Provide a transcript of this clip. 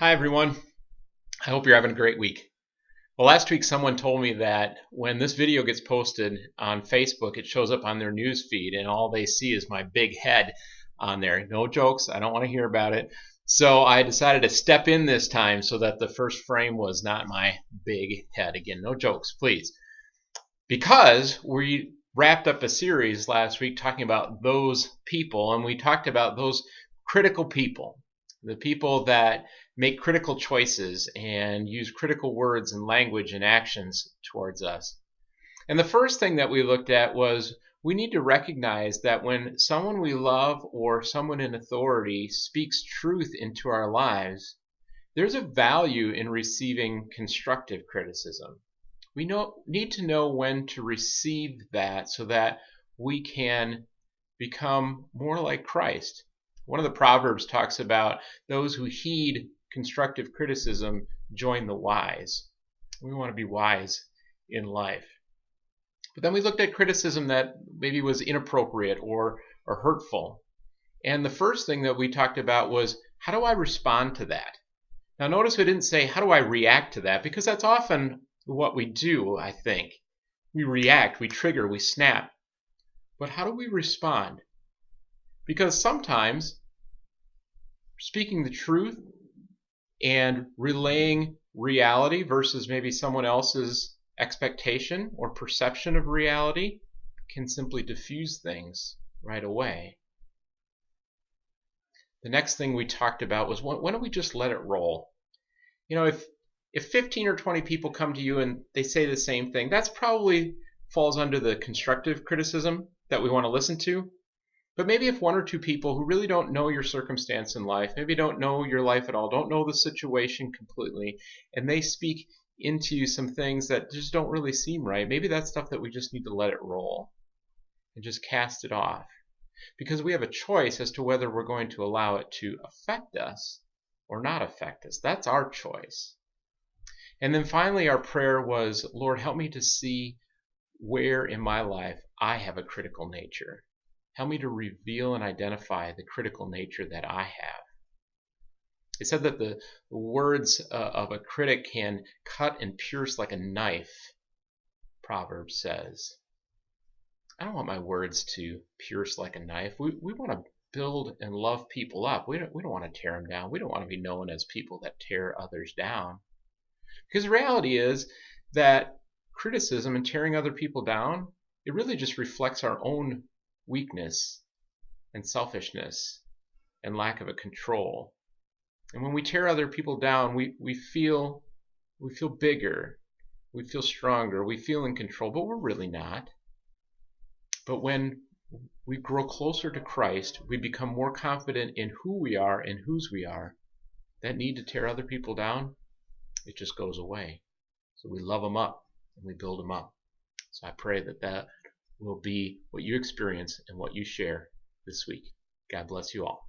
Hi, everyone. I hope you're having a great week. Well, last week someone told me that when this video gets posted on Facebook, it shows up on their news feed and all they see is my big head on there. No jokes. I don't want to hear about it. So I decided to step in this time so that the first frame was not my big head. Again, no jokes, please. Because we wrapped up a series last week talking about those people, and we talked about those critical people, the people that make critical choices and use critical words and language and actions towards us. And the first thing that we looked at was we need to recognize that when someone we love or someone in authority speaks truth into our lives, there's a value in receiving constructive criticism. We need to know when to receive that so that we can become more like Christ. One of the Proverbs talks about those who heed constructive criticism join the wise. We want to be wise in life. But then we looked at criticism that maybe was inappropriate or hurtful. And the first thing that we talked about was, how do I respond to that? Now notice we didn't say, how do I react to that? Because that's often what we do, I think. We react, we trigger, we snap. But how do we respond? Because sometimes speaking the truth and relaying reality versus maybe someone else's expectation or perception of reality can simply diffuse things right away. The next thing we talked about was, when do we just let it roll? You know, if 15 or 20 people come to you and they say the same thing, that's probably falls under the constructive criticism that we want to listen to. But maybe if one or two people who really don't know your circumstance in life, maybe don't know your life at all, don't know the situation completely, and they speak into you some things that just don't really seem right, maybe that's stuff that we just need to let it roll and just cast it off. Because we have a choice as to whether we're going to allow it to affect us or not affect us. That's our choice. And then finally, our prayer was, Lord, help me to see where in my life I have a critical nature. Help me to reveal and identify the critical nature that I have. It said that the words of a critic can cut and pierce like a knife, Proverbs says. I don't want my words to pierce like a knife. We want to build and love people up. We don't want to tear them down. We don't want to be known as people that tear others down. Because the reality is that criticism and tearing other people down, it really just reflects our own weakness and selfishness and lack of a control. And when we tear other people down, we feel bigger, we feel stronger, we feel in control, but we're really not. But when we grow closer to Christ, we become more confident in who we are and whose we are. That need to tear other people down, it just goes away. So we love them up and we build them up. So I pray that will be what you experience and what you share this week. God bless you all.